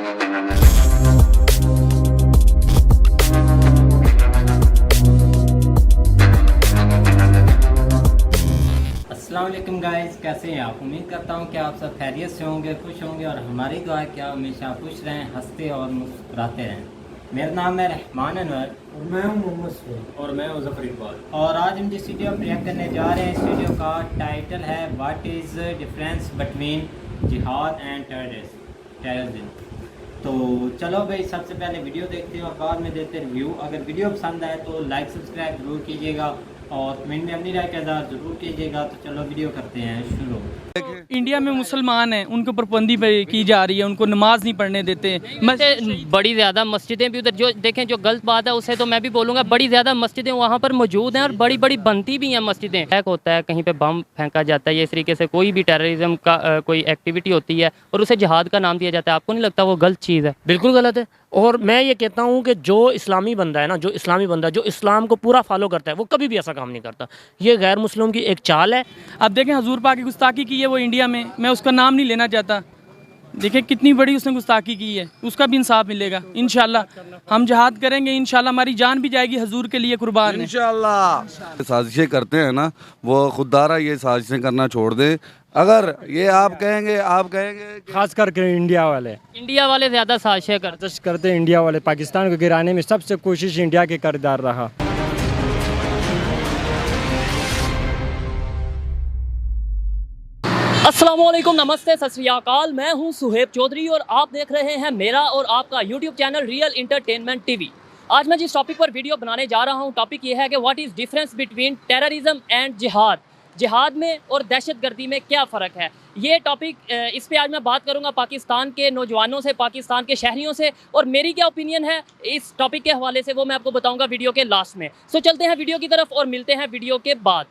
अस्सलाम वालेकुम गाइस, कैसे हैं आप। उम्मीद करता हूं कि आप सब खैरियत से होंगे, खुश होंगे और हमारी दुआ है कि आप हमेशा खुश रहें, हंसते और मुस्कुराते रहें। मेरा नाम है रहमान अनवर और मैं हूं मोहम्मद सुहेल और मैं ज़फ़र इकबाल। और आज हम जिस वीडियो रिएक्ट करने जा रहे हैं, इस वीडियो का टाइटल है व्हाट इज़ डिफरेंस बिटवीन जिहाद एंड टेररिज्म। तो चलो भाई, सबसे पहले वीडियो देखते हैं और बाद में देते हैं रिव्यू। अगर वीडियो पसंद आए तो लाइक सब्सक्राइब ज़रूर कीजिएगा और कमेंट में अपनी राय का इज़हार ज़रूर कीजिएगा। तो चलो वीडियो करते हैं शुरू। इंडिया में मुसलमान हैं, उनके ऊपर पाबंदी की जा रही है, उनको नमाज नहीं पढ़ने देते। बड़ी ज़्यादा मस्जिदें भी उधर, जो देखें जो गलत बात है उसे तो मैं भी बोलूँगा, बड़ी ज़्यादा मस्जिदें वहाँ पर मौजूद हैं और बड़ी बड़ी बनती भी हैं मस्जिदें। हैक होता है, कहीं पे बम फेंका जाता है, ये इस तरीके से कोई भी टेररिज्म का कोई एक्टिविटी होती है और उसे जिहाद का नाम दिया जाता है। आपको नहीं लगता वो गलत चीज़ है? बिल्कुल गलत है। और मैं ये कहता हूँ कि जो इस्लामी बंदा है ना, जो इस्लामी बंदा जो इस्लाम को पूरा फॉलो करता है, वो कभी भी ऐसा काम नहीं करता। ये गैर मुस्लिम की एक चाल है। अब देखें हजूर पाक की गुस्ताखी की है वो इंडिया में, मैं उसका नाम नहीं लेना चाहता। देखें कितनी बड़ी उसने गुस्ताखी की है, उसका भी इंसाफ मिलेगा इंशाल्लाह। हम जिहाद करेंगे इंशाल्लाह, हमारी जान भी जाएगी, हजूर के लिए कुर्बान है इंशाल्लाह। साजिशें करते हैं ना, वो खुददारा ये साजिशें करना छोड़ दें। अगर ये आप कहेंगे खास करके इंडिया वाले ज़्यादा साजिशें करते हैं। इंडिया वाले पाकिस्तान को गिराने में सबसे कोशिश इंडिया के किरदार रहा। अस्सलामुअलैकुम, नमस्ते, सत श्री अकाल। मैं हूं सुहेब चौधरी और आप देख रहे हैं मेरा और आपका YouTube channel real entertainment TV. आज मैं जिस टॉपिक पर वीडियो बनाने जा रहा हूं, टॉपिक ये है कि what is difference between terrorism and जिहाद। जिहाद में और दहशतगर्दी में क्या फ़र्क है, ये टॉपिक, इस पे आज मैं बात करूंगा पाकिस्तान के नौजवानों से, पाकिस्तान के शहरियों से, और मेरी क्या ओपिनियन है इस टॉपिक के हवाले से वो मैं आपको बताऊंगा वीडियो के लास्ट में। सो चलते हैं वीडियो की तरफ और मिलते हैं वीडियो के बाद।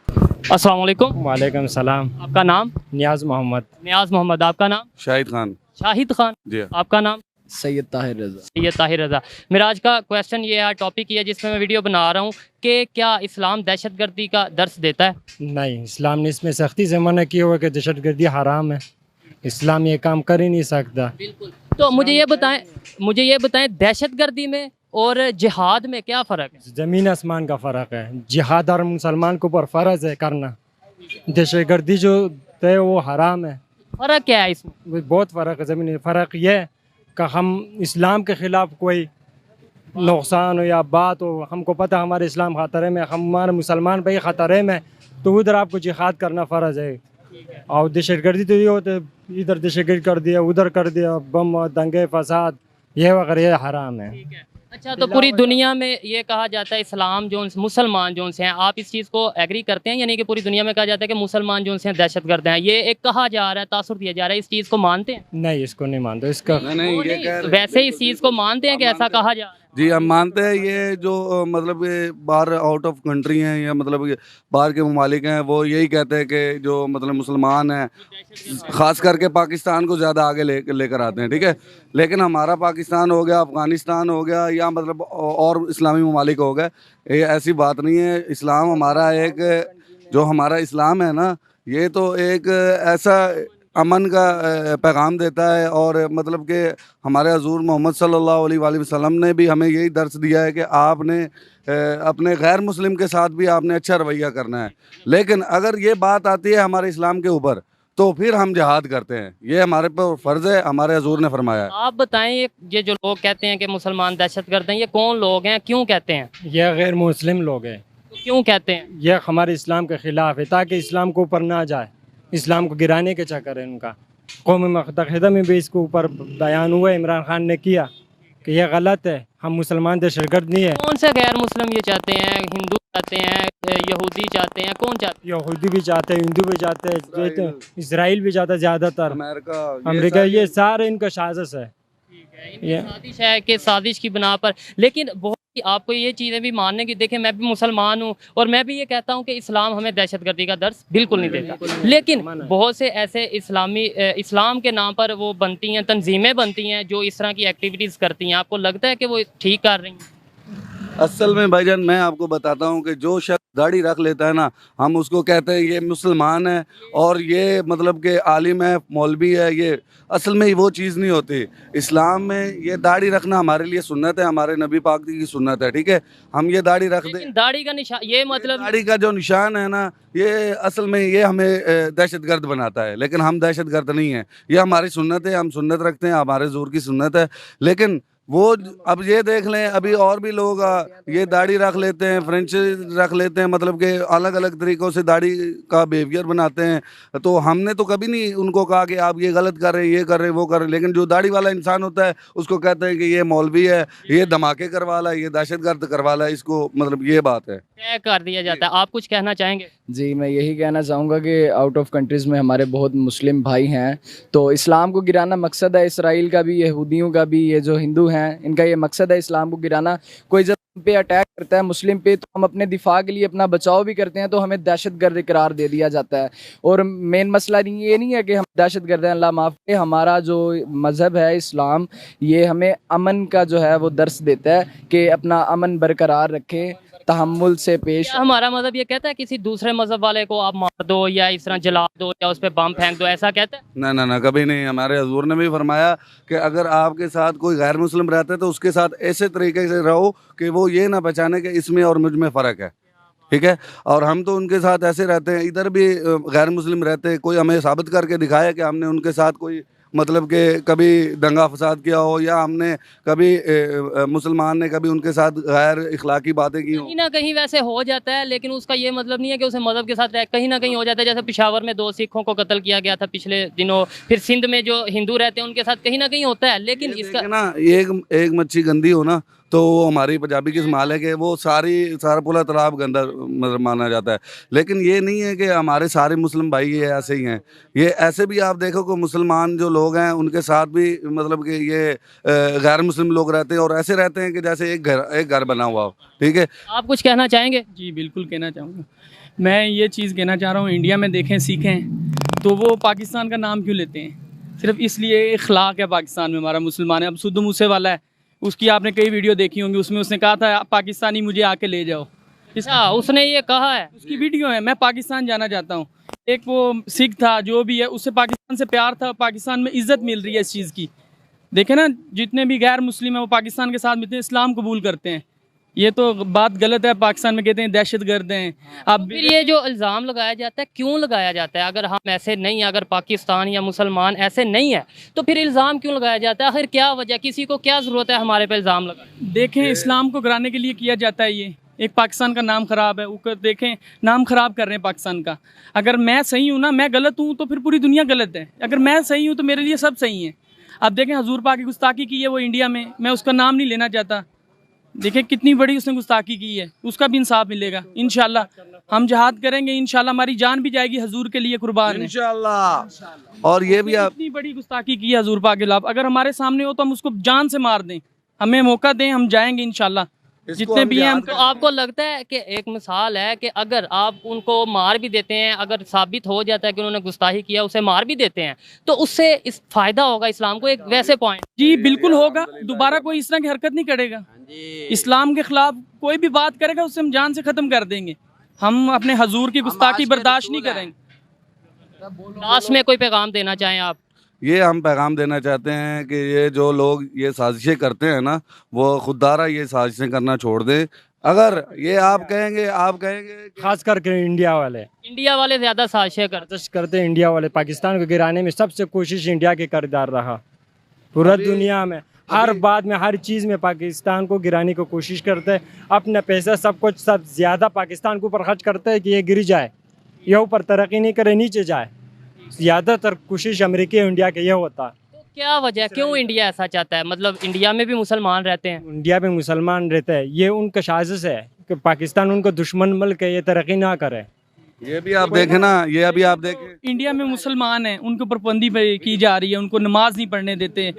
अस्सलाम वालेकुम। वालेकुम सलाम। आपका नाम? नियाज मोहम्मद। नियाज मोहम्मद। आपका नाम? शाहिद खान। शाहिद खान जी। आपका नाम? सैयद ताहिर रज़ा। सैयद ताहिर रज़ा। मेरा आज का क्वेश्चन ये है, टॉपिक ये है जिसमें मैं वीडियो बना रहा हूँ कि क्या इस्लाम दहशतगर्दी का दर्स देता है? नहीं, इस्लाम ने इसमें सख्ती से मना किया हुआ कि दहशतगर्दी हराम है। इस्लाम ये काम कर ही नहीं सकता। बिल्कुल। तो मुझे ये बताएं दहशतगर्दी में और जिहाद में क्या फ़र्क है? ज़मीन आसमान का फ़र्क है। जिहाद और मुसलमान के ऊपर फ़र्ज है करना, दहशतगर्दी जो है वो हराम है। फ़र्क क्या है इसमें? बहुत फ़र्क है। ज़मीन फ़र्क ये है कि हम इस्लाम के ख़िलाफ़ कोई नुकसान हो या बात हो, हमको पता है हमारे इस्लाम ख़तरे में, हमारे मुसलमान भाई ख़तरे में, तो उधर आपको जिहाद करना फ़र्ज है। और दहशतगर्दी तो ये होते, इधर दहशतगर्दी कर दिया, उधर कर दिया, बम दंगे फसाद ये वगैरह, ये हराम है। अच्छा, तो पूरी दुनिया में ये कहा जाता है इस्लाम जो मुसलमान जो से हैं, आप इस चीज़ को एग्री करते हैं? यानी कि पूरी दुनिया में कहा जाता है कि मुसलमान जो से हैं दहशतगर्द हैं, ये एक कहा जा रहा है, तासुर दिया जा रहा है, इस चीज़ को मानते हैं? नहीं, इसको नहीं मानते। इसका नहीं, वैसे इस चीज़ को मानते हैं कि ऐसा कहा जा रहा है? जी हम मानते हैं। ये जो मतलब ये बाहर आउट ऑफ कंट्री हैं या मतलब ये बाहर के ममालिक हैं, वो यही कहते हैं कि जो मतलब मुसलमान हैं, ख़ास करके पाकिस्तान को ज़्यादा आगे लेकर आते हैं। ठीक है, लेकिन हमारा पाकिस्तान हो गया, अफ़गानिस्तान हो गया, या मतलब और इस्लामी ममालिक हो गए, ये ऐसी बात नहीं है। इस्लाम हमारा एक, जो हमारा इस्लाम है ना, ये तो एक ऐसा अमन का पैगाम देता है। और मतलब कि हमारे हजूर मोहम्मद सल्लल्लाहु अलैहि वसल्लम ने भी हमें यही दर्स दिया है कि आपने अपने गैर मुस्लिम के साथ भी आपने अच्छा रवैया करना है। लेकिन अगर ये बात आती है हमारे इस्लाम के ऊपर, तो फिर हम जिहाद करते हैं। ये हमारे पर फ़र्ज़ है, हमारे हजूर ने फरमाया है। आप बताएं, ये जो लोग कहते हैं कि मुसलमान दहशतगर्द हैं, ये कौन लोग हैं, क्यों कहते हैं? ये गैर मुस्लिम लोग हैं। तो क्यों कहते हैं? ये हमारे इस्लाम के ख़िलाफ़ है, ताकि इस्लाम को ऊपर ना जाए, इस्लाम को गिराने के चक्कर है उनका। कौमी मुत्तहिदा में भी इसके ऊपर बयान हुआ, इमरान खान ने किया कि यह गलत है, हम मुसलमान दहशतगर्द नहीं है। कौन से गैर मुस्लिम ये चाहते हैं? हिंदू चाहते हैं, यहूदी चाहते हैं, कौन चाहते हैं? यहूदी भी चाहते हैं, हिंदू भी चाहते हैं, इसराइल भी चाहता है, ज़्यादातर अमेरिका, ये सारे इनका साजिश है। इनकी साजिश है कि साजिश की बिना पर। लेकिन बहुत आपको ये चीज़ें भी मानने की, देखें मैं भी मुसलमान हूँ और मैं भी ये कहता हूँ कि इस्लाम हमें दहशतगर्दी का दर्स बिल्कुल नहीं देता। लेकिन बहुत से ऐसे इस्लाम के नाम पर वो बनती हैं, तंजीमें बनती हैं जो इस तरह की एक्टिविटीज़ करती हैं। आपको लगता है कि वो ठीक कर रही हैं? असल में भाईजान मैं आपको बताता हूँ कि जो शख्स दाढ़ी रख लेता है ना, हम उसको कहते हैं ये मुसलमान है और ये मतलब कि आलिम है, मौलवी है। ये असल में वो चीज़ नहीं होती। इस्लाम में ये दाढ़ी रखना हमारे लिए सुन्नत है, हमारे नबी पाक की सुन्नत है, ठीक है। हम ये दाढ़ी रख दें, लेकिन दाढ़ी का निशान ये मतलब दाढ़ी का जो निशान है ना, ये असल में ये हमें दहशतगर्द बनाता है, लेकिन हम दहशतगर्द नहीं हैं। ये हमारी सुन्नत है, हम सुन्नत रखते हैं, हमारे ज़ोर की सुन्नत है। लेकिन वो अब ये देख लें, अभी और भी लोग ये दाढ़ी रख लेते हैं, फ्रेंच रख लेते हैं, मतलब कि अलग अलग तरीक़ों से दाढ़ी का बिहेवियर बनाते हैं। तो हमने तो कभी नहीं उनको कहा कि आप ये गलत कर रहे हैं, ये कर रहे हैं, वो कर रहे हैं। लेकिन जो दाढ़ी वाला इंसान होता है उसको कहते हैं कि ये मौलवी है, ये धमाके करवा ला, ये दहशतगर्द करवा ला, इसको मतलब ये बात है। तय कर दिया जाता है। आप कुछ कहना चाहेंगे? जी, मैं यही कहना चाहूँगा कि आउट ऑफ कंट्रीज़ में हमारे बहुत मुस्लिम भाई हैं, तो इस्लाम को गिराना मकसद है इसराइल का भी, यहूदियों का भी। ये जो हिंदू हैं इनका ये मकसद है इस्लाम को गिराना। कोई जब हम पे अटैक करता है मुस्लिम पे, तो हम अपने दिफा के लिए अपना बचाव भी करते हैं, तो हमें दहशतगर्द करार दे दिया जाता है। और मेन मसला ये नहीं है कि हम दहशतगर्द हैं, अल्लाह माफ़ करे। हमारा जो मज़हब है इस्लाम, ये हमें अमन का जो है वो दर्स देता है कि अपना अमन बरकरार रखें, तहम्मुल से पेश। क्या हमारा मजहब ये कहता है किसी दूसरे मजहब वाले को आप मार दो या इस तरह जला दो या उस पर बम फेंक दो, ऐसा कहता है? ना ना ना, कभी नहीं। हमारे हजूर ने भी फरमाया कि अगर आपके साथ कोई गैर मुस्लिम रहता है तो उसके साथ ऐसे तरीके से रहो कि वो ये ना पहचाने कि इसमें और मुझ में फ़र्क है, ठीक है। और हम तो उनके साथ ऐसे रहते हैं, इधर भी गैर मुस्लिम रहते हैं, कोई हमें साबित करके दिखाया कि हमने उनके साथ कोई मतलब कि कभी दंगा फसाद किया हो, या हमने कभी मुसलमान ने कभी उनके साथ गैर इखलाकी बातें की हो। कहीं ना कहीं वैसे हो जाता है, लेकिन उसका ये मतलब नहीं है कि उसे मजहब के साथ कहीं ना कहीं हो जाता है। जैसे पेशावर में 2 सिखों को कत्ल किया गया था पिछले दिनों, फिर सिंध में जो हिंदू रहते हैं उनके साथ कहीं ना कहीं होता है। लेकिन इसका ना एक मच्छी गंदी हो ना, तो वो हमारी पंजाबी की माल है कि वो सारा पूरा तालाब गंदा मतलब माना जाता है। लेकिन ये नहीं है कि हमारे सारे मुस्लिम भाई ये ऐसे ही हैं। ये ऐसे भी आप देखो कि मुसलमान जो लोग हैं उनके साथ भी मतलब कि ये गैर मुस्लिम लोग रहते हैं, और ऐसे रहते हैं कि जैसे एक घर बना हुआ हो, ठीक है। आप कुछ कहना चाहेंगे? जी बिल्कुल कहना चाहूँगा। मैं ये चीज़ कहना चाह रहा हूँ, इंडिया में देखें सीखें तो वो पाकिस्तान का नाम क्यों लेते हैं? सिर्फ इसलिए इखलाक है पाकिस्तान में हमारा मुसलमान है। अब सिद्धू मूसेवाला है, उसकी आपने कई वीडियो देखी होंगी, उसमें उसने कहा था पाकिस्तानी मुझे आके ले जाओ। उसने ये कहा है? उसकी वीडियो है, मैं पाकिस्तान जाना चाहता हूँ। एक वो सिख था जो भी है, उससे पाकिस्तान से प्यार था, पाकिस्तान में इज्जत मिल रही है इस चीज़ की। देखे ना, जितने भी गैर मुस्लिम हैं वो पाकिस्तान के साथ मिलते हैं, इस्लाम कबूल करते हैं। ये तो बात गलत है, पाकिस्तान में कहते हैं दहशतगर्द हैं। अब फिर ये जो इल्ज़ाम लगाया जाता है क्यों लगाया जाता है? अगर हम ऐसे नहीं, अगर पाकिस्तान या मुसलमान ऐसे नहीं है तो फिर इल्ज़ाम क्यों लगाया जाता है? आखिर क्या वजह, किसी को क्या ज़रूरत है हमारे पे इल्ज़ाम लगाने? देखें, इस्लाम को गिराने के लिए किया जाता है ये। एक पाकिस्तान का नाम ख़राब है, ऊपर देखें नाम ख़राब कर रहे हैं पाकिस्तान का। अगर मैं सही हूँ ना, मैं गलत हूँ तो फिर पूरी दुनिया गलत है। अगर मैं सही हूँ तो मेरे लिए सब सही है। अब देखें, हजूर पाक की गुस्ताखी की है वो इंडिया में, मैं उसका नाम नहीं लेना चाहता। देखें कितनी बड़ी उसने गुस्ताखी की है, उसका भी इंसाफ मिलेगा इंशाल्लाह। हम जहाद करेंगे इंशाल्लाह, हमारी जान भी जाएगी हजूर के लिए कुर्बान है इंशाल्लाह। और ये भी आप इतनी बड़ी गुस्ताखी की है हजूर पाक के खिलाफ, अगर हमारे सामने हो तो हम उसको जान से मार दें, हमें मौका दें, हम जाएंगे इंशाल्लाह। जितने भी हैं हम तो आपको लगता है कि एक मिसाल है कि अगर आप उनको मार भी देते हैं, अगर साबित हो जाता है कि उन्होंने गुस्ताखी किया, उसे मार भी देते हैं, तो उससे इस फायदा होगा इस्लाम को? एक वैसे पॉइंट। जी बिल्कुल होगा, दोबारा कोई इस तरह की हरकत नहीं करेगा। इस्लाम के खिलाफ कोई भी बात करेगा उससे हम जान से ख़त्म कर देंगे। हम अपने हजूर की गुस्ताखी बर्दाश्त नहीं करेंगे। लास्ट में कोई पैगाम देना चाहें आप? ये हम पैगाम देना चाहते हैं कि ये जो लोग ये साजिशें करते हैं ना, वो खुददारा ये साजिशें करना छोड़ दें। अगर ये आप कहेंगे खास करके इंडिया वाले ज़्यादा साजिशें करते हैं। इंडिया वाले पाकिस्तान को गिराने में सबसे कोशिश इंडिया के किरदार रहा। पूरा दुनिया में हर बात में, हर चीज़ में पाकिस्तान को गिराने की कोशिश करते हैं। अपना पैसा सब कुछ सब ज़्यादा पाकिस्तान के ऊपर खर्च करते हैं कि ये गिर जाए, ये ऊपर तरक्की नहीं करे, नीचे जाए। ज़्यादातर कोशिश अमेरिकी इंडिया के ये होता है। तो क्या वजह, क्यों इंडिया ऐसा चाहता है? मतलब इंडिया में भी मुसलमान रहते हैं। इंडिया में मुसलमान रहते हैं, ये उनका साजिश है कि पाकिस्तान उनको दुश्मन मुल्क है, ये तरक्की ना करे, ये भी आप देखें ना, ये अभी आप देखें इंडिया में मुसलमान हैं, उनके ऊपर पाबंदी की जा रही है, उनको नमाज नहीं पढ़ने देते।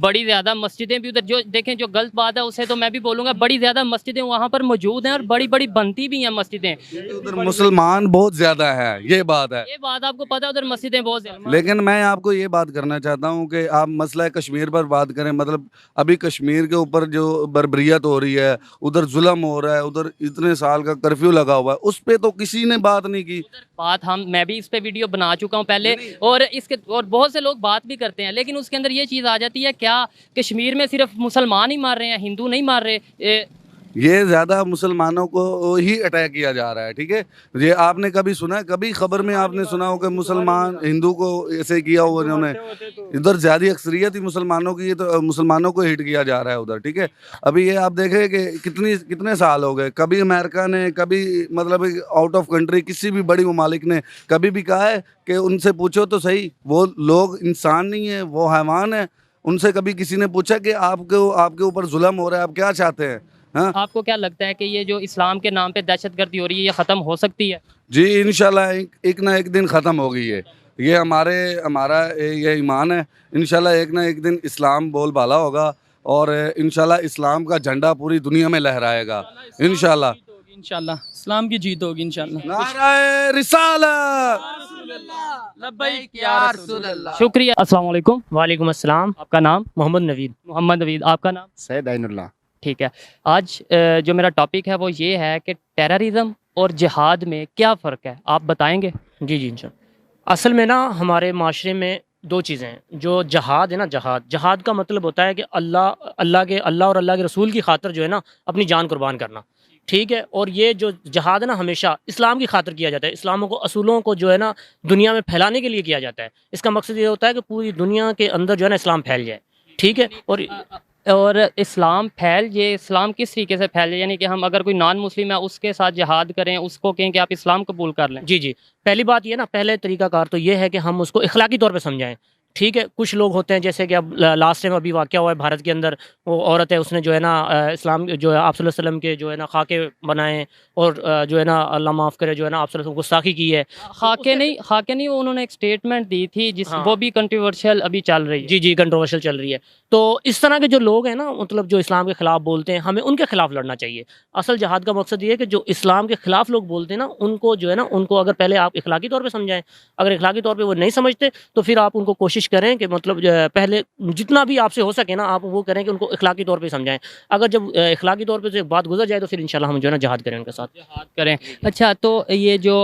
बड़ी ज्यादा मस्जिदें भी उधर जो देखें, जो गलत बात है उसे तो मैं भी बोलूंगा, बड़ी ज्यादा मस्जिदें वहाँ पर मौजूद हैं और बड़ी बड़ी बनती भी हैं मस्जिदें। उधर मुसलमान बहुत ज्यादा है, ये बात है। ये बात आपको पता है, उधर मस्जिदें बहुत ज्यादा। लेकिन मैं आपको ये बात करना चाहता हूँ कि आप मसला कश्मीर पर बात करें, मतलब अभी कश्मीर के ऊपर जो बर्बरियत हो रही है, उधर जुल्म हो रहा है, उधर इतने साल का कर्फ्यू लगा हुआ है, उस पे तो किसी ने बात नहीं की। बात मैं भी इस पे वीडियो बना चुका हूँ पहले, और बहुत से लोग बात भी करते हैं, लेकिन उसके अंदर ये चीज़ आ जाती है, क्या कश्मीर में सिर्फ मुसलमान ही मार रहे हैं, हिंदू नहीं मार रहे? ये ज़्यादा मुसलमानों को ही अटैक किया जा रहा है, ठीक है। ये आपने कभी सुना, कभी खबर में आपने सुना हो कि मुसलमान हिंदू को ऐसे किया हुआ उन्होंने? इधर ज़्यादा अक्सरियत ही मुसलमानों की, तो मुसलमानों को हिट किया जा रहा है उधर, ठीक है। अभी ये आप देखें कि कितने साल हो गए, कभी अमेरिका ने, कभी मतलब आउट ऑफ कंट्री किसी भी बड़ी ममालिक ने कभी भी कहा है कि उनसे पूछो तो सही, वो लोग इंसान नहीं है, वो हैवान है। उनसे कभी किसी ने पूछा कि आपके ऊपर जुल्म हो रहा है, आप क्या चाहते हैं? हाँ, आपको क्या लगता है कि ये जो इस्लाम के नाम पे दहशतगर्दी हो रही है, ये ख़त्म हो सकती है? जी इंशाल्लाह एक ना एक दिन ख़त्म होगी। ये हमारा ये ईमान है। इंशाल्लाह एक ना एक दिन इस्लाम बोलबाला होगा और इंशाल्लाह इस्लाम का झंडा पूरी दुनिया में लहराएगा। इंशाल्लाह इस्लाम की जीत होगी इंशाल्लाह। नाराए रिसालत। शुक्रिया। अस्सलाम वालेकुम। वालेकुम अस्सलाम। आपका नाम? मोहम्मद नवीद। मोहम्मद नवीद। आपका नाम? सैयद ऐनुल्लाह। ठीक है। आज जो मेरा टॉपिक है वो ये है कि टेररिज्म और जिहाद में क्या फ़र्क है, आप बताएंगे? जी जी इंशाल्लाह। असल में ना हमारे माशरे में दो चीज़ें हैं। जो जहाद है ना, जहाद का मतलब होता है कि अल्लाह और अल्लाह के रसूल की खातिर जो है ना अपनी जान कुर्बान करना, ठीक है। और ये जो जहाद है ना हमेशा इस्लाम की खातिर किया जाता है, इस्लाम को असूलों को जो है ना दुनिया में फैलाने के लिए किया जाता है। इसका मकसद ये होता है कि पूरी दुनिया के अंदर जो है ना इस्लाम फैल जाए, ठीक है। और इस्लाम इस्लाम किस तरीके से फैल जाए, यानी कि हम अगर कोई नॉन मुस्लिम है उसके साथ जिहाद करें, उसको कहें कि आप इस्लाम कबूल कर लें? जी जी, पहली बात ये ना, पहले तरीकाकार तो ये है कि हम उसको इखलाकी तौर पे समझाएं, ठीक है। कुछ लोग होते हैं, जैसे कि अब लास्ट टाइम अभी वाक़या हुआ है भारत के अंदर, वो औरत है, उसने जो है ना इस्लाम जो है आप सल्लल्लाहु अलैहि वसल्लम के जो है ना खाके बनाए और जो है ना अल्लाह माफ़ करे जो है ना आप सल्लल्लाहु अलैहि वसल्लम को गुस्ताखी की है। खाके नहीं, वो उन्होंने एक स्टेटमेंट दी थी वो भी कंट्रोवर्शियल अभी चल रही है। जी जी, कंट्रोवर्शियल चल रही है। तो इस तरह के जो लोग हैं ना, मतलब जो इस्लाम के ख़िलाफ़ बोलते हैं, हमें उनके ख़िलाफ़ लड़ना चाहिए। असल जहाद का मकसद ये है कि जो इस्लाम के ख़िलाफ़ लोग बोलते हैं ना, उनको जो है ना, उनको अगर पहले आप इखलाकी तौर पे समझाएं। अगर इखलाकी तौर पे वो नहीं समझते तो फिर आप उनको कोशिश करें कि मतलब पहले जितना भी आपसे हो सके ना आप वो करें कि उनको इखलाकी तौर पे समझाएं। अगर जब इखलाकी तौर पे से बात गुजर जाए तो फिर इंशाल्लाह हम जो है ना जहाद करें, उनके साथ जिहाद करें। अच्छा, तो ये जो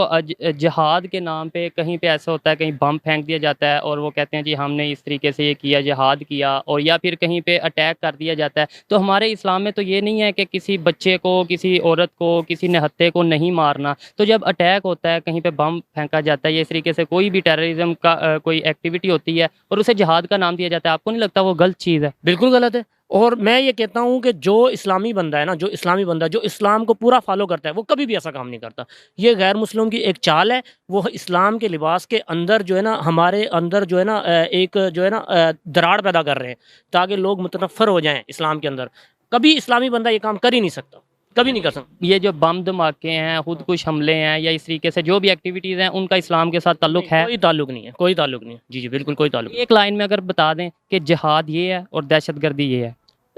जिहाद के नाम पे कहीं पे ऐसा होता है, कहीं बम फेंक दिया जाता है और वो कहते हैं जी हमने इस तरीके से ये किया, जिहाद किया, और या फिर कहीं पे अटैक कर दिया जाता है। तो हमारे इस्लाम में तो ये नहीं है कि किसी बच्चे को, किसी औरत को, किसी निहत्थे को नहीं मारना। तो जब अटैक होता है, कहीं पे बम फेंका जाता है, या इस तरीके से कोई भी टेररिज्म का कोई एक्टिविटी होती है और उसे जिहाद का नाम दिया जाता है, आपको नहीं लगता वो गलत चीज़ है? बिल्कुल गलत है। और मैं ये कहता हूँ कि जो इस्लामी बंदा है ना, जो इस्लामी बंदा जो इस्लाम को पूरा फॉलो करता है, वो कभी भी ऐसा काम नहीं करता। ये गैर मुस्लिम की एक चाल है। वो इस्लाम के लिबास के अंदर जो है ना, हमारे अंदर जो है ना एक जो है ना दरार पैदा कर रहे हैं ताकि लोग मुतनफ़र हो जाएं इस्लाम के अंदर। कभी इस्लामी बंदा ये काम कर ही नहीं सकता, कभी नहीं कर सकता। ये जो बम धमाके हैं, खुद कुछ हमले हैं, या इस तरीके से जो भी एक्टिविटीज़ हैं, उनका इस्लाम के साथ ताल्लुक है? कोई ताल्लुक नहीं है, कोई ताल्लुक नहीं है। जी जी बिल्कुल कोई ताल्लुक। एक लाइन में अगर बता दें कि जिहाद ये है और दहशतगर्दी ये है?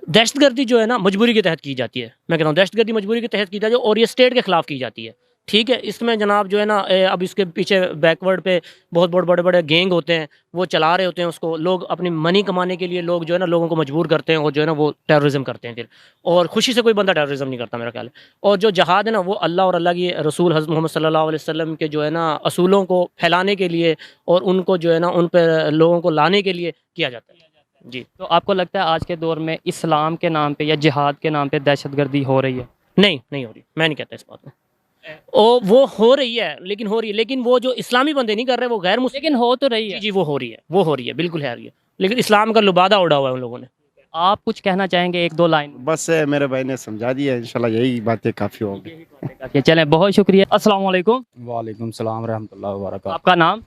दहशतगर्दी जो है ना मजबूरी के तहत की जाती है। मैं कहता हूँ दहशतगर्दी मजबूरी के तहत की जाती है और ये स्टेट के खिलाफ की जाती है, ठीक है। इसमें जनाब जो है ना अब इसके पीछे बैकवर्ड पे बहुत बड़े बड़े गैंग होते हैं, वो चला रहे होते हैं उसको। लोग अपनी मनी कमाने के लिए लोग जो है ना लोगों को मजबूर करते हैं और जो है ना वो टेररिज्म करते हैं फिर। और खुशी से कोई बंदा टेररिज्म नहीं करता मेरा ख्याल है। और जो जहाद है ना वो अल्लाह और अल्लाह की रसूल हज़रत मोहम्मद सल्लल्लाहु अलैहि वसल्लम के जो है ना असूलों को फैलाने के लिए और उनको जो है ना उन पर लोगों को लाने के लिए किया जाता है। जी। तो आपको लगता है आज के दौर में इस्लाम के नाम पे या जिहाद के नाम पे दहशतगर्दी हो रही है? नहीं हो रही, मैं नहीं कहता इस बात में। ओ वो हो रही है, लेकिन वो जो इस्लामी बंदे नहीं कर रहे, वो गैर मुस्लिम। लेकिन हो तो रही है। जी वो हो रही है, बिल्कुल है रही है। लेकिन इस्लाम का लुबादा उड़ा हुआ है उन लोगों ने। आप कुछ कहना चाहेंगे, एक दो लाइन? बस मेरे भाई ने समझा दिया, इंशाल्लाह यही बातें काफ़ी होंगी। चलें, बहुत शुक्रिया। अस्सलाम वालेकुम। वालेकुम सलाम रहमतुल्लाहि व बरकातहू। आपका नाम?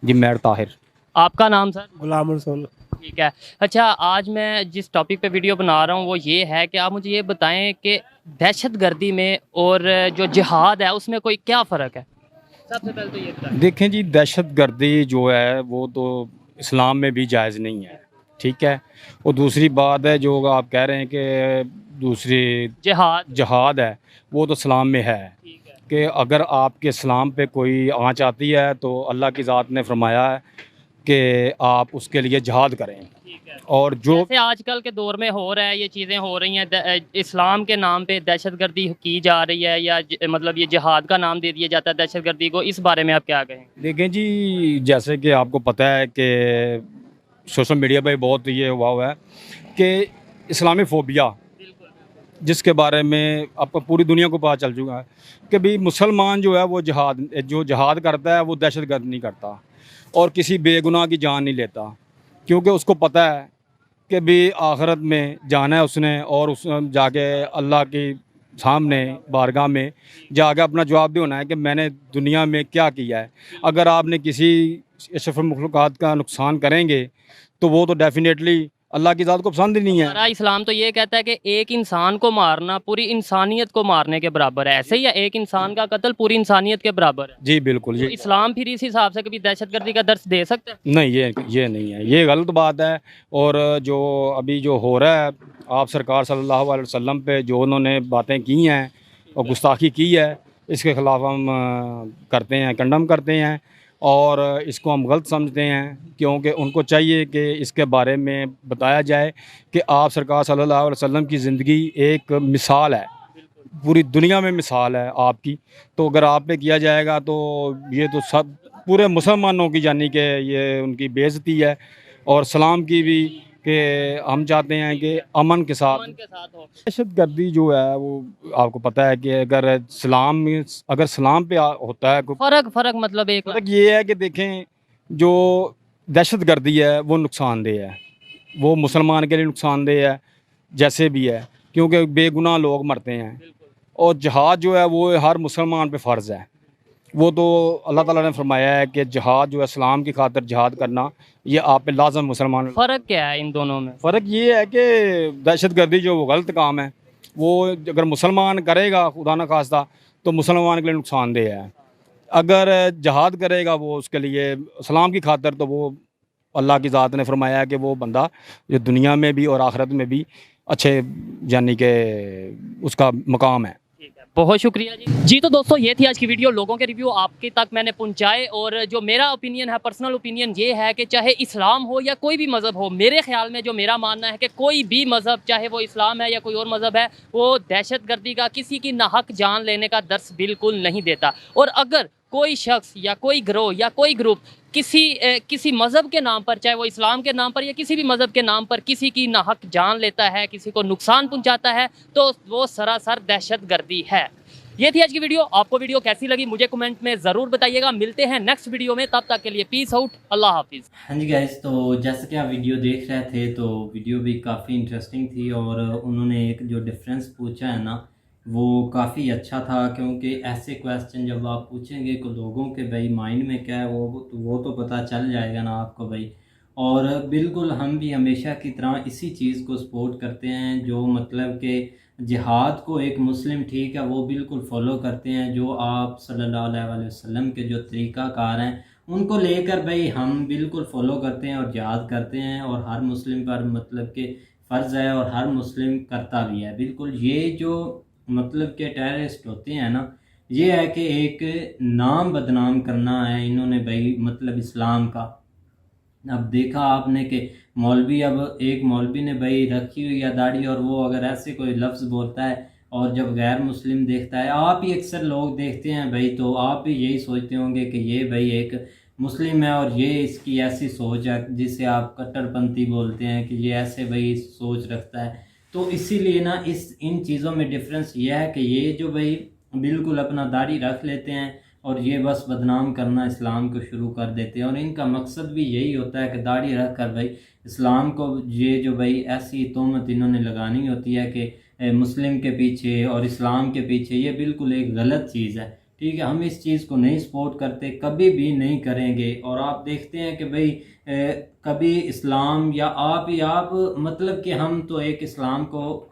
जी मेहर ताहिर। आपका नाम सर? गुलाम रसूल। ठीक है। अच्छा, आज मैं जिस टॉपिक पे वीडियो बना रहा हूँ वो ये है कि आप मुझे ये बताएं कि दहशतगर्दी में और जो जिहाद है उसमें कोई क्या फ़र्क है? सबसे पहले तो ये बताएं। देखें जी, दहशत गर्दी जो है वो तो इस्लाम में भी जायज़ नहीं है, ठीक है। और दूसरी बात है जो आप कह रहे हैं कि दूसरी जहाद है, वो तो इस्लाम में है कि अगर आपके इस्लाम पे कोई आँच आती है तो अल्लाह की ज़ात ने फरमाया है कि आप उसके लिए जहाद करें। और जो जैसे आजकल के दौर में हो रहा है, ये चीज़ें हो रही हैं, इस्लाम के नाम पे दहशतगर्दी की जा रही है, या मतलब ये जिहाद का नाम दे दिया जाता है दहशतगर्दी को, इस बारे में आप क्या कहें? देखें जी, जैसे कि आपको पता है कि सोशल मीडिया पे बहुत ये हुआ है कि इस्लामी फ़ोबिया, जिसके बारे में अब पूरी दुनिया को पता चल चुका है कि भाई मुसलमान जो है वो जहाद करता है, वो दहशतगर्द नहीं करता और किसी बेगुनाह की जान नहीं लेता, क्योंकि उसको पता है कि भी आखिरत में जाना है उसने, और उस जाके अल्लाह की सामने बारगाह में जाके अपना जवाब भी होना है कि मैंने दुनिया में क्या किया है। अगर आपने किसी अशरफ मखलूक़ात का नुकसान करेंगे तो वो तो डेफिनेटली अल्लाह की ज़ात को पसंद ही नहीं है। हमारा इस्लाम तो ये कहता है कि एक इंसान को मारना पूरी इंसानियत को मारने के बराबर है, ऐसे ही है, एक इंसान का कत्ल पूरी इंसानियत के बराबर है। जी बिल्कुल। तो इस्लाम फिर इस हिसाब से कभी दहशतगर्दी का दर्ज दे सकता है? नहीं, ये नहीं है, ये गलत बात है। और जो अभी जो हो रहा है, आप सरकार सल्लल्लाहु अलैहि वसल्लम पे जो उन्होंने बातें की हैं और गुस्ताखी की है, इसके ख़िलाफ़ हम करते हैं, कंडम करते हैं और इसको हम गलत समझते हैं, क्योंकि उनको चाहिए कि इसके बारे में बताया जाए कि आप सरकार सल्लल्लाहु अलैहि वसल्लम की ज़िंदगी एक मिसाल है, पूरी दुनिया में मिसाल है आपकी। तो अगर आप पे किया जाएगा तो ये तो सब पूरे मुसलमानों की, यानी कि ये उनकी बेइज्जती है, और सलाम की भी, कि हम चाहते हैं कि अमन के साथ हो। दहशतगर्दी जो है वो आपको पता है कि अगर सलाम पे होता है कोई फर्क मतलब एक फर्क ये है कि देखें, जो दहशतगर्दी है वो नुकसानदेह है, वो मुसलमान के लिए नुकसानदेह है जैसे भी है, क्योंकि बेगुनाह लोग मरते हैं। और जहाद जो है वो हर मुसलमान पे फ़र्ज़ है, वो तो अल्लाह ताला ने फरमाया है कि जहाद जो है इस्लाम की खातिर जहाद करना, ये आप पे लाज़म मुसलमान। फ़र्क क्या है इन दोनों में? फ़र्क ये है कि दहशतगर्दी जो वो गलत काम है, वो अगर मुसलमान करेगा खुदा न खास्ता तो मुसलमान के लिए नुकसानदेह है। अगर जहाद करेगा वो उसके लिए इस्लाम की खातिर, तो वो अल्लाह की ज़ात ने फरमाया है कि वो बंदा जो दुनिया में भी और आखिरत में भी अच्छे, यानी कि उसका मकाम है। बहुत शुक्रिया जी। तो दोस्तों, ये थी आज की वीडियो। लोगों के रिव्यू आपके तक मैंने पहुंचाए, और जो मेरा ओपिनियन है, पर्सनल ओपिनियन ये है कि चाहे इस्लाम हो या कोई भी मज़हब हो, मेरे ख्याल में जो मेरा मानना है कि कोई भी मज़हब, चाहे वो इस्लाम है या कोई और मज़हब है, वो दहशतगर्दी का, किसी की नाहक जान लेने का दर्स बिल्कुल नहीं देता। और अगर कोई शख्स या कोई गिरोह या कोई ग्रुप किसी मज़हब के नाम पर, चाहे वो इस्लाम के नाम पर या किसी भी मज़हब के नाम पर, किसी की नाहक जान लेता है, किसी को नुकसान पहुंचाता है, तो वो सरासर दहशतगर्दी है। ये थी आज की वीडियो। आपको वीडियो कैसी लगी मुझे कमेंट में ज़रूर बताइएगा। मिलते हैं नेक्स्ट वीडियो में, तब तक के लिए पीस आउट, अल्लाह हाफिज़। हाँ जी गाइस, तो जैसे कि आप वीडियो देख रहे थे, तो वीडियो भी काफ़ी इंटरेस्टिंग थी, और उन्होंने एक जो डिफरेंस पूछा है ना, वो काफ़ी अच्छा था, क्योंकि ऐसे क्वेश्चन जब आप पूछेंगे को लोगों के भाई माइंड में क्या है, वो तो पता चल जाएगा ना आपको भाई। और बिल्कुल हम भी हमेशा की तरह इसी चीज़ को सपोर्ट करते हैं, जो मतलब कि जिहाद को एक मुस्लिम, ठीक है, वो बिल्कुल फॉलो करते हैं, जो आप सल्लल्लाहु अलैहि वसल्लम के जो तरीक़ाकार हैं उनको लेकर भाई हम बिल्कुल फॉलो करते हैं और जिहाद करते हैं, और हर मुस्लिम पर मतलब कि फ़र्ज़ है, और हर मुस्लिम करता भी है बिल्कुल। ये जो मतलब के टेररिस्ट होते हैं ना, ये है कि एक नाम बदनाम करना है इन्होंने भाई, मतलब इस्लाम का। अब देखा आपने कि मौलवी, अब एक मौलवी ने भाई रखी हुई है दाढ़ी, और वो अगर ऐसे कोई लफ्ज़ बोलता है और जब गैर मुस्लिम देखता है, आप ही अक्सर लोग देखते हैं भाई, तो आप भी यही सोचते होंगे कि ये भाई एक मुस्लिम है और ये इसकी ऐसी सोच है, जिसे आप कट्टरपंथी बोलते हैं, कि ये ऐसे भाई सोच रखता है। तो इसीलिए ना इन चीज़ों में डिफरेंस ये है कि ये जो भाई बिल्कुल अपना दाढ़ी रख लेते हैं और ये बस बदनाम करना इस्लाम को शुरू कर देते हैं, और इनका मकसद भी यही होता है कि दाढ़ी रख कर भाई इस्लाम को, ये जो भाई ऐसी तोहमत इन्होंने लगानी होती है कि मुस्लिम के पीछे और इस्लाम के पीछे, ये बिल्कुल एक गलत चीज़ है, ठीक है। हम इस चीज़ को नहीं सपोर्ट करते, कभी भी नहीं करेंगे। और आप देखते हैं कि भाई कभी इस्लाम या आप मतलब कि हम तो एक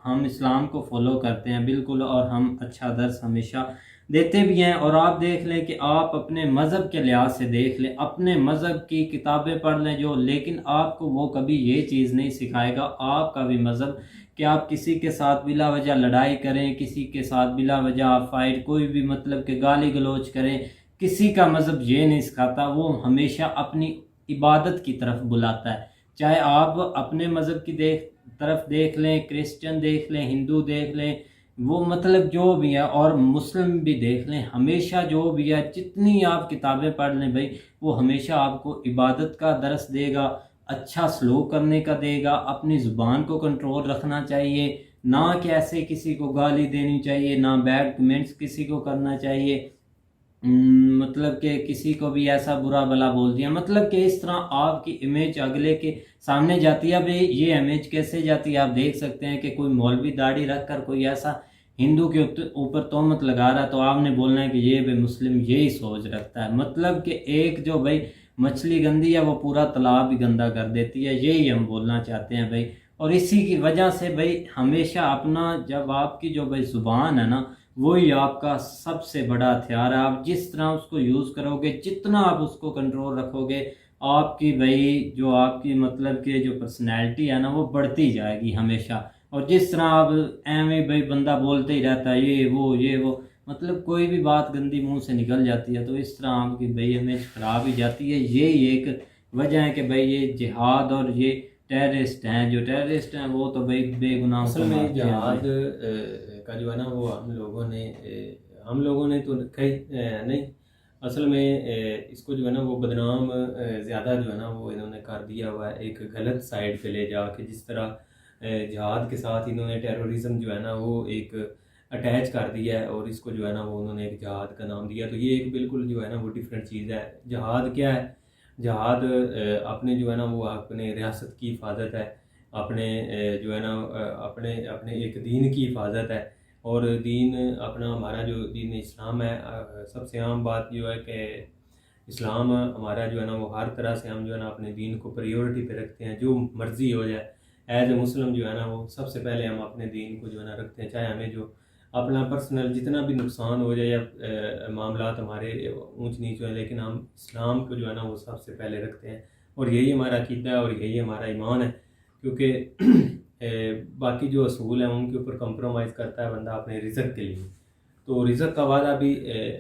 हम इस्लाम को फॉलो करते हैं बिल्कुल, और हम अच्छा दर्स हमेशा देते भी हैं। और आप देख लें कि आप अपने मज़हब के लिहाज से देख लें, अपने मज़हब की किताबें पढ़ लें जो, लेकिन आपको वो कभी ये चीज़ नहीं सिखाएगा आपका भी मज़हब कि आप किसी के साथ बिला वजह लड़ाई करें, किसी के साथ बिला वजह आप फाइट, कोई भी मतलब के गाली गलौज करें। किसी का मज़हब ये नहीं सिखाता, वो हमेशा अपनी इबादत की तरफ बुलाता है। चाहे आप अपने मज़हब की तरफ देख लें, क्रिश्चियन देख लें, हिंदू देख लें, वो मतलब जो भी है, और मुस्लिम भी देख लें, हमेशा जो भी है जितनी आप किताबें पढ़ लें भाई, वो हमेशा आपको इबादत का दर्स देगा, अच्छा सलूक करने का देगा, अपनी ज़ुबान को कंट्रोल रखना चाहिए, ना कि ऐसे किसी को गाली देनी चाहिए, ना बैड कमेंट्स किसी को करना चाहिए, मतलब कि किसी को भी ऐसा बुरा भला बोल दिया, मतलब कि इस तरह आपकी इमेज अगले के सामने जाती है। भाई ये इमेज कैसे जाती है, आप देख सकते हैं कि कोई मौलवी दाढ़ी रख कर कोई ऐसा हिंदू के ऊपर तोहमत लगा रहा है, तो आपने बोलना है कि ये भाई मुस्लिम यही सोच रखता है। मतलब कि एक जो भाई मछली गंदी है वो पूरा तालाब भी गंदा कर देती है, यही हम बोलना चाहते हैं भाई। और इसी की वजह से भाई हमेशा अपना, जब आपकी जो भाई ज़ुबान है ना, वही आपका सबसे बड़ा हथियार है। आप जिस तरह उसको यूज़ करोगे, जितना आप उसको कंट्रोल रखोगे, आपकी भाई जो आपकी मतलब कि जो पर्सनैलिटी है ना, वो बढ़ती जाएगी हमेशा। और जिस तरह आप एवं भाई बंदा बोलते ही रहता है ये वो, मतलब कोई भी बात गंदी मुंह से निकल जाती है, तो इस तरह आपकी भाई इमेज ख़राब ही जाती है। यही एक वजह है कि भाई ये जिहाद और ये टेररिस्ट हैं, जो टेररिस्ट हैं वो तो भाई बेगुनाह असल में जिहाद का जो है ना वो हम लोगों ने तो कई नहीं, असल में इसको जो है ना वो बदनाम ज़्यादा जो है ना वो इन्होंने कर दिया हुआ है, एक गलत साइड पे ले जाके। जिस तरह जिहाद के साथ इन्होंने टेररिज्म जो है ना वो एक अटैच कर दिया है, और इसको जो है ना वो उन्होंने एक जिहाद का नाम दिया। तो ये एक बिल्कुल जो है ना वो डिफरेंट चीज़ है। जिहाद क्या है? जिहाद अपने जो है ना वो अपने रियासत की हिफाजत है, अपने जो है ना अपने अपने एक दीन की हिफाजत है। और दीन अपना हमारा जो दीन इस्लाम है, सबसे आम बात जो है कि इस्लाम हमारा जो है ना वो हर तरह से हम जो है ना अपने दीन को प्रायोरिटी पे रखते हैं, जो मर्ज़ी हो जाए। एज ए मुस्लिम जो है ना वो सबसे पहले हम अपने दीन को जो है ना रखते हैं, चाहे हमें जो अपना पर्सनल जितना भी नुकसान हो जाए या मामला हमारे ऊंच नीच हो, लेकिन हम इस्लाम को जो है ना वो सबसे पहले रखते हैं। और यही हमारा अकीदा है और यही हमारा ईमान है, क्योंकि बाकी जो असूल हैं उनके ऊपर कंप्रोमाइज़ करता है बंदा अपने रिज़्क़ के लिए। तो रिज़्क़ का वादा भी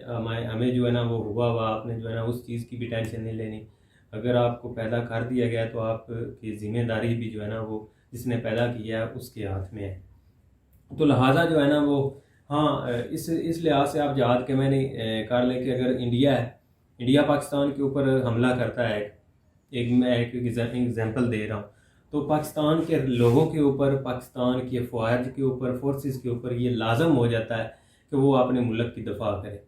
हमें जो है ना वो हुआ आपने जो है ना उस चीज़ की भी टेंशन नहीं लेनी। अगर आपको पैदा कर दिया गया तो आपकी ज़िम्मेदारी भी जो है ना वो जिसने पैदा किया है उसके हाथ में है। तो लिहाजा जो है ना वो इस लिहाज से आप जिहाद के मैंने कर लें कि अगर इंडिया पाकिस्तान के ऊपर हमला करता है, मैं एक एग्जांपल दे रहा हूँ, तो पाकिस्तान के लोगों के ऊपर, पाकिस्तान की अफवाज के ऊपर, फोर्सेस के ऊपर ये लाजम हो जाता है कि वो अपने मुल्क की दफा करें।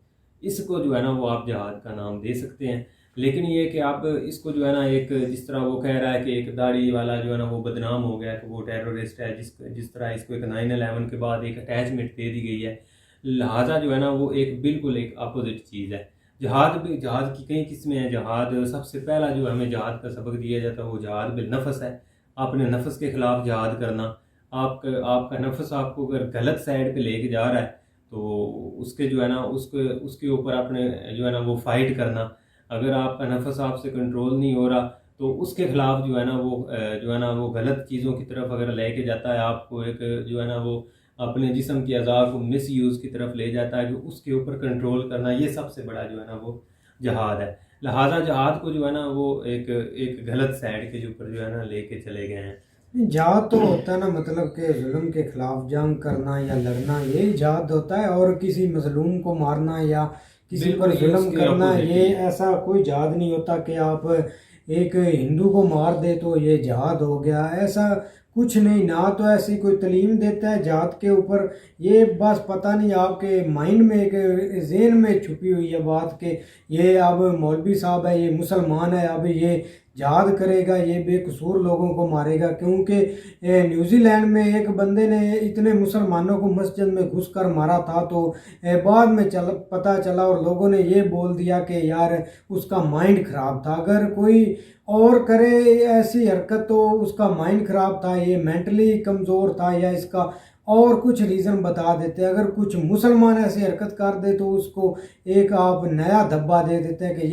इसको जो है ना वो आप जिहाद का नाम दे सकते हैं। लेकिन ये कि आप इसको जो है ना एक जिस तरह वो कह रहा है कि एक दाढ़ी वाला जो है ना वो बदनाम हो गया कि वो टेररिस्ट है, जिस तरह इसको एक 9/11 के बाद एक अटैचमेंट दे दी गई है, लिहाजा जो है ना वो एक बिल्कुल एक अपोजिट चीज़ है। जिहाद की कई किस्में हैं। जिहाद सबसे पहला जो हमें जिहाद का सबक दिया जाता है वो जिहाद बिलनफ्स है। अपने नफ्स के ख़िलाफ़ जिहाद करना। आपका नफ्स आपको अगर गलत साइड पे लेके जा रहा है तो उसके जो है ना उसके ऊपर अपने जो है ना वो फ़ाइट करना। अगर आपका नफ्स आपसे कंट्रोल नहीं हो रहा तो उसके ख़िलाफ़ जो है ना वो गलत चीज़ों की तरफ अगर लेके जाता है, आपको एक जो है ना वो अपने जिस्म की अज़ा को मिस यूज़ की तरफ ले जाता है, जो उसके ऊपर कंट्रोल करना, ये सबसे बड़ा जो है ना वो जिहाद है। लिहाजा जिहाद को जो है ना वो एक गलत साइड के ऊपर जो है ना लेके चले गए हैं। जिहाद तो होता है ना मतलब कि जुल्म के खिलाफ जंग करना या लड़ना, यही जिहाद होता है। और किसी मजलूम को मारना या किसी पर जुल्म करना, ये ऐसा कोई जिहाद नहीं होता कि आप एक हिंदू को मार दे तो ये जिहाद हो गया, ऐसा कुछ नहीं। ना तो ऐसी कोई तालीम देता है जिहाद के ऊपर। ये बस पता नहीं आपके माइंड में एक ज़हन में छुपी हुई है बात कि ये अब मौलवी साहब है, ये मुसलमान है, अब ये जिहाद करेगा, ये बेकसूर लोगों को मारेगा। क्योंकि न्यूजीलैंड में एक बंदे ने इतने मुसलमानों को मस्जिद में घुसकर मारा था, तो बाद में पता चला और लोगों ने ये बोल दिया कि यार उसका माइंड ख़राब था। अगर कोई और करे ऐसी हरकत तो उसका माइंड ख़राब था, ये मेंटली कमज़ोर था या इसका और कुछ रीज़न बता देते हैं। अगर कुछ मुसलमान ऐसी हरकत कर दे तो उसको एक आप नया धब्बा दे देते हैं कि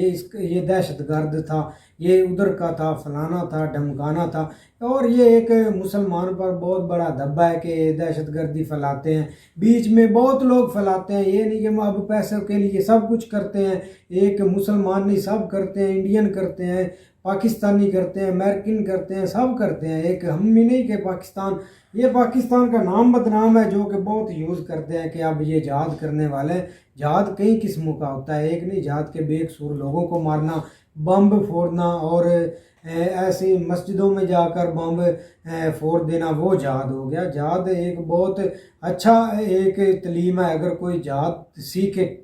ये दहशतगर्द था, ये उधर का था, फलाना था, ढमकाना था। और ये एक मुसलमान पर बहुत बड़ा धब्बा है कि दहशतगर्दी फैलाते हैं, बीच में बहुत लोग फैलाते हैं। ये नहीं कि हम अब पैसों के लिए सब कुछ करते हैं, एक मुसलमान नहीं, सब करते हैं, इंडियन करते हैं, पाकिस्तानी करते हैं, अमेरिकन करते हैं, सब करते हैं। एक हम भी नहीं कि पाकिस्तान, ये पाकिस्तान का नाम बदनाम है जो कि बहुत यूज़ करते हैं कि अब ये जहाद करने वाले हैं। जहाद कई किस्मों का होता है, एक नहीं, जहाद के बेकसूर लोगों को मारना, बम फोड़ना और ऐसी मस्जिदों में जाकर बम फोड़ देना, वो जहाद हो गया। जहाद एक बहुत अच्छा एक तलीम है अगर कोई जहाद सीखे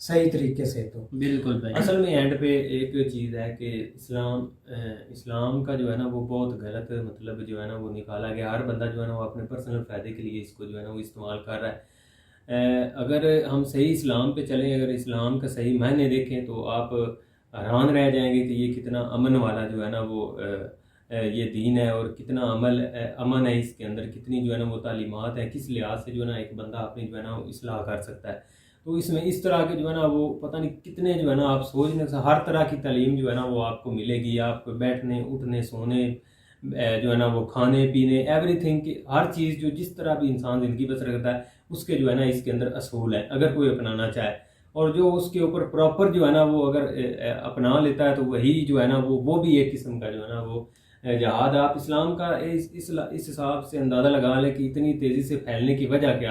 सही तरीके से तो। बिल्कुल भाई। असल में एंड पे एक चीज़ है कि इस्लाम का जो है ना वो बहुत गलत मतलब जो है ना वो निकाला गया। हर बंदा जो है ना वो अपने पर्सनल फ़ायदे के लिए इसको जो है ना वो इस्तेमाल कर रहा है। अगर हम सही इस्लाम पे चलें, अगर इस्लाम का सही मायने देखें तो आप हैरान रह जाएंगे कि ये कितना अमन वाला जो है ना वो ये दीन है और कितना अमन है इसके अंदर, कितनी जो है ना वो तालीमात है, किस लिहाज से जो है ना एक बंदा अपनी जो है ना इस्लाह कर सकता है। तो इसमें इस तरह के जो है ना वो पता नहीं कितने जो है ना आप सोच नहीं सकते, हर तरह की तालीम जो है ना वो आपको मिलेगी। आपको बैठने, उठने, सोने, जो है ना वो खाने पीने, एवरीथिंग की हर चीज़ जो जिस तरह भी इंसान ज़िंदगी बसर करता है उसके जो है ना इसके अंदर असूल है, अगर कोई अपनाना चाहे। और जो उसके ऊपर प्रॉपर जो है ना वो अगर अपना लेता है तो वही जो है ना वो भी एक किस्म का जो है ना वो जहाद। आप इस्लाम का इस हिसाब से अंदाज़ा लगा लें कि इतनी तेज़ी से फैलने की वजह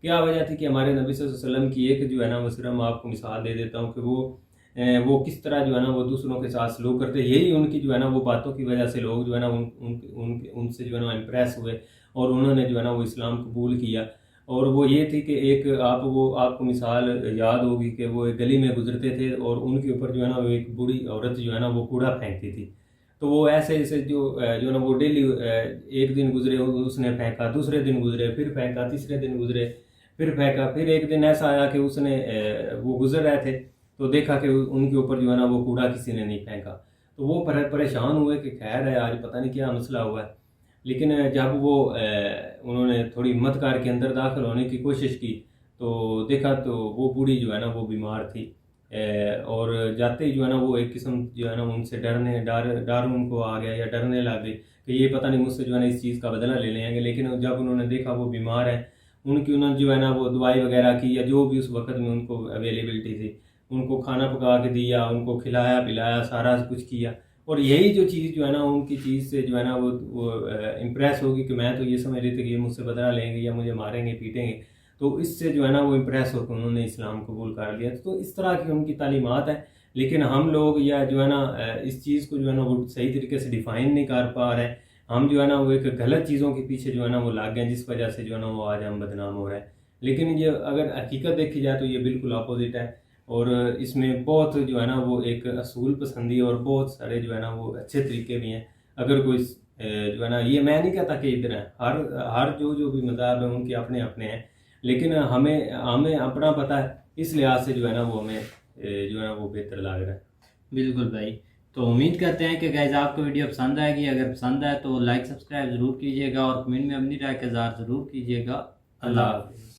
क्या वजह थी कि हमारे नबी सल्लल्लाहु अलैहि वसल्लम की एक जो है ना वो सिर्फ मैं आपको मिसाल दे देता हूँ कि वो किस तरह जो है ना वो दूसरों के साथ सलूक करते। यही उनकी जो है ना वो बातों की वजह से लोग जो है ना उनसे जो है ना इम्प्रेस हुए और उन्होंने जो है ना वो इस्लाम कबूल किया। और वो ये थी कि एक आपको मिसाल याद होगी कि वो एक गली में गुजरते थे और उनके ऊपर जो है ना वो एक बूढ़ी औरत जो है ना वो कूड़ा फेंकती थी। तो वो ऐसे जो है ना वो डेली एक दिन गुजरे उसने फेंका, दूसरे दिन गुजरे फिर फेंका, तीसरे दिन गुजरे फिर फेंका। फिर एक दिन ऐसा आया कि उसने वो गुजर रहे थे तो देखा कि उनके ऊपर जो है ना वो कूड़ा किसी ने नहीं फेंका। तो वो परेशान हुए कि खैर है, आज पता नहीं क्या मसला हुआ है। लेकिन जब वो उन्होंने थोड़ी हिम्मत के अंदर दाखिल होने की कोशिश की तो देखा तो वो बूढ़ी जो है ना वो बीमार थी। और जाते ही जो है ना वो एक किस्म जो है ना उनसे डर उनको आ गया या डरने लग गई कि ये पता नहीं मुझसे जो है ना इस चीज़ का बदला ले लेंगे। लेकिन जब उन्होंने देखा वो बीमार है, उन्होंने जो है ना वो दवाई वगैरह की या जो भी उस वक्त में उनको अवेलेबिलिटी थी, उनको खाना पका के दिया, उनको खिलाया पिलाया, सारा कुछ किया। और यही जो चीज़ जो है ना उनकी चीज़ से जो है ना वो इम्प्रेस होगी कि मैं तो ये समझ रही थी कि ये मुझसे बदला लेंगे या मुझे मारेंगे पीटेंगे। तो इससे जो है ना वो इम्प्रेस होकर उन्होंने इस्लाम कबूल कर लिया। तो इस तरह की उनकी तालीमात है। लेकिन हम लोग या जो है ना इस चीज़ को जो है ना वो सही तरीके से डिफ़ाइन नहीं कर पा रहे। हम जो है ना वो एक गलत चीज़ों के पीछे जो है ना वो लाग गए, जिस वजह से जो है ना वो आज हम बदनाम हो रहे हैं। लेकिन ये अगर हकीकत देखी जाए तो ये बिल्कुल अपोजिट है। और इसमें बहुत जो है ना वो एक असूल पसंदी और बहुत सारे जो है ना वो अच्छे तरीके भी हैं। अगर कोई जो है ना, ये मैं नहीं कहता कि इधर है, हर जो भी मज़हब है उनके अपने अपने हैं, लेकिन हमें अपना पता है, इस लिहाज से जो है ना वो हमें जो है ना वो बेहतर लग रहा है। बिल्कुल भाई। तो उम्मीद करते हैं कि गाइस आपको वीडियो पसंद आएगी। अगर पसंद आए तो लाइक सब्सक्राइब ज़रूर कीजिएगा और कमेंट में अपनी राय का इज़हार ज़रूर कीजिएगा। अल्लाह हाफ़िज़।